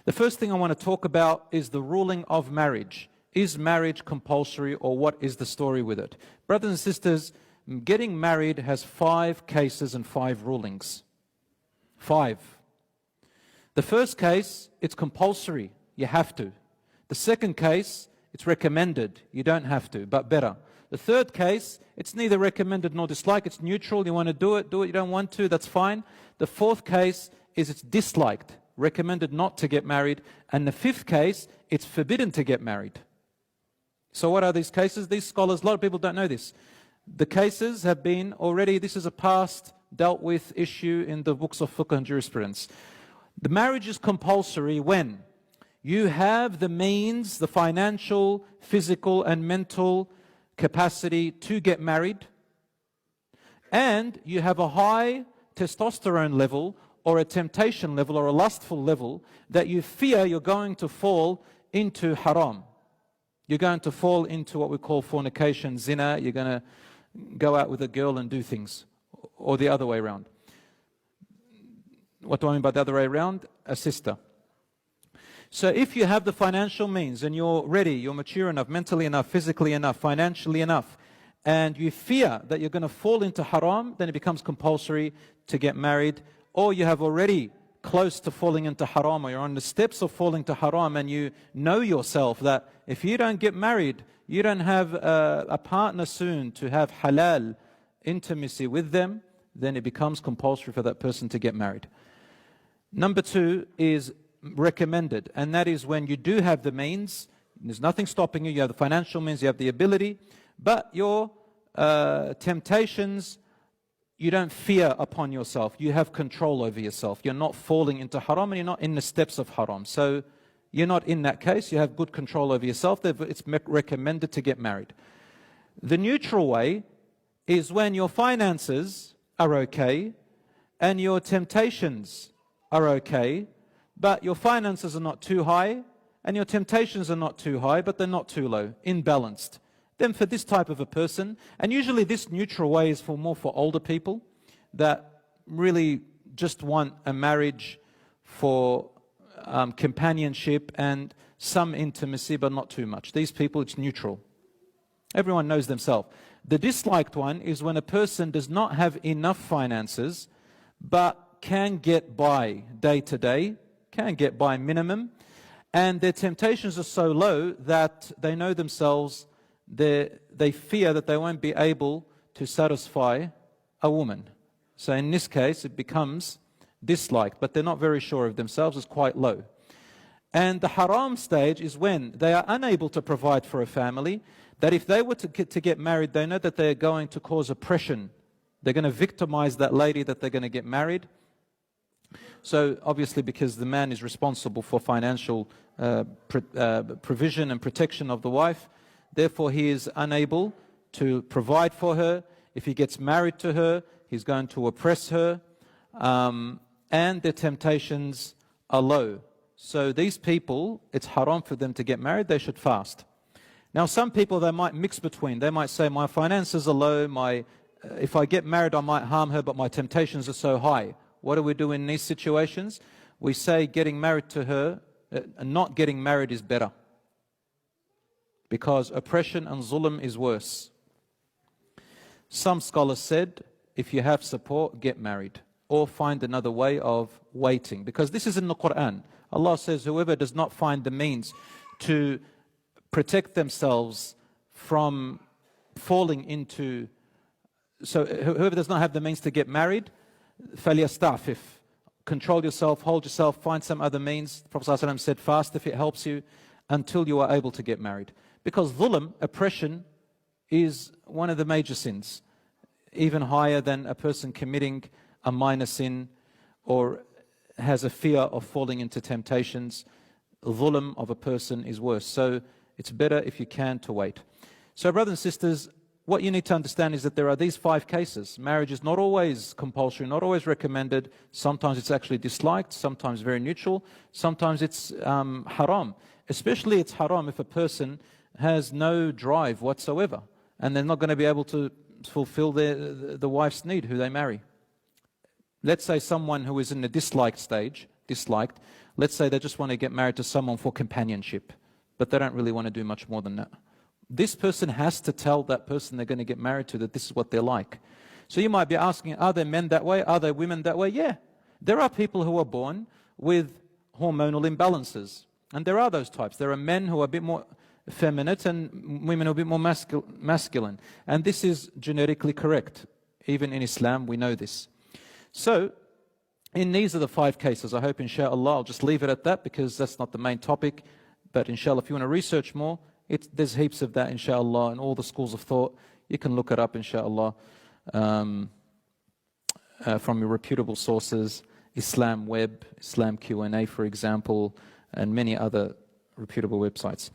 The first thing I want to talk about is the ruling of marriage. Is marriage compulsory, or what is the story with it? Brothers and sisters, getting married has 5 cases and 5 rulings. 5. The first case, it's compulsory. You have to. The second case, it's recommended. You don't have to, but better. The third case, it's neither recommended nor disliked. It's neutral. You want to do it, do it. You don't want to, that's fine. The fourth case is it's disliked, recommended not to get married. And the fifth case, it's forbidden to get married. So what are these cases? These scholars, a lot of people don't know this. The cases have been already, this is a past dealt with issue in the books of fiqh and jurisprudence. The marriage is compulsory when you have the means, the financial, physical and mental capacity to get married, and you have a high testosterone level or a temptation level or a lustful level that you fear you're going to fall into haram. You're going to fall into what we call fornication, zina. You're going to go out with a girl and do things, or the other way around. What do I mean by the other way around? A sister. So if you have the financial means and you're ready, you're mature enough, mentally enough, physically enough, financially enough, and you fear that you're going to fall into haram, then it becomes compulsory to get married. Or you have already close to falling into haram, or you're on the steps of falling to haram, and you know yourself that if you don't get married, you don't have a partner soon to have halal intimacy with them, then it becomes compulsory for that person to get married. Number 2 is recommended, and that is when you do have the means, there's nothing stopping you, you have the financial means, you have the ability, but your temptations, you don't fear upon yourself. You have control over yourself. You're not falling into haram, and you're not in the steps of haram. So you're not in that case. You have good control over yourself. It's recommended to get married. The neutral way is when your finances are okay and your temptations are okay, but your finances are not too high and your temptations are not too high, but they're not too low, imbalanced. Then for this type of a person, and usually this neutral way is more for older people that really just want a marriage for companionship and some intimacy, but not too much. These people, it's neutral. Everyone knows themselves. The disliked one is when a person does not have enough finances, but can get by day to day, can get by minimum, and their temptations are so low that they know themselves, they fear that they won't be able to satisfy a woman. So in this case, it becomes disliked, but they're not very sure of themselves, it's quite low. And the haram stage is when they are unable to provide for a family, that if they were to get married, they know that they're going to cause oppression. They're going to victimize that lady that they're going to get married. So obviously, because the man is responsible for financial provision and protection of the wife, therefore he is unable to provide for her. If he gets married to her, he's going to oppress her, and their temptations are low. So these people, it's haram for them to get married, they should fast. Now some people, they might mix between. They might say, my finances are low, if I get married I might harm her, but my temptations are so high. What do we do in these situations? We say getting married to her, not getting married is better. Because oppression and zulm is worse. Some scholars said, if you have support, get married. Or find another way of waiting. Because this is in the Quran. Allah says, whoever does not find the means to protect themselves from falling into... So whoever does not have the means to get married, فَلْيَسْتَعْفِفْ. Control yourself, hold yourself, find some other means. The Prophet ﷺ said, fast if it helps you, until you are able to get married. Because dhulm, oppression, is one of the major sins. Even higher than a person committing a minor sin or has a fear of falling into temptations. Dhulm of a person is worse. So it's better if you can to wait. So brothers and sisters, what you need to understand is that there are these 5 cases. Marriage is not always compulsory, not always recommended. Sometimes it's actually disliked, sometimes very neutral, sometimes it's haram. Especially it's haram if a person has no drive whatsoever and they're not going to be able to fulfill the wife's need who they marry. Let's say someone who is in the disliked stage, Let's say they just want to get married to someone for companionship, but they don't really want to do much more than that. This person has to tell that person they're going to get married to that this is what they're like. So you might be asking, are there men that way? Are there women that way? Yeah. There are people who are born with hormonal imbalances. And there are those types. There are men who are a bit more effeminate and women who are a bit more masculine. And this is genetically correct. Even in Islam, we know this. So, in these are the 5 cases. I hope, inshallah, I'll just leave it at that because that's not the main topic. But inshallah, if you want to research more, there's heaps of that, inshallah, and all the schools of thought. You can look it up, inshallah, from your reputable sources, Islam Web, Islam Q&A, for example, and many other reputable websites.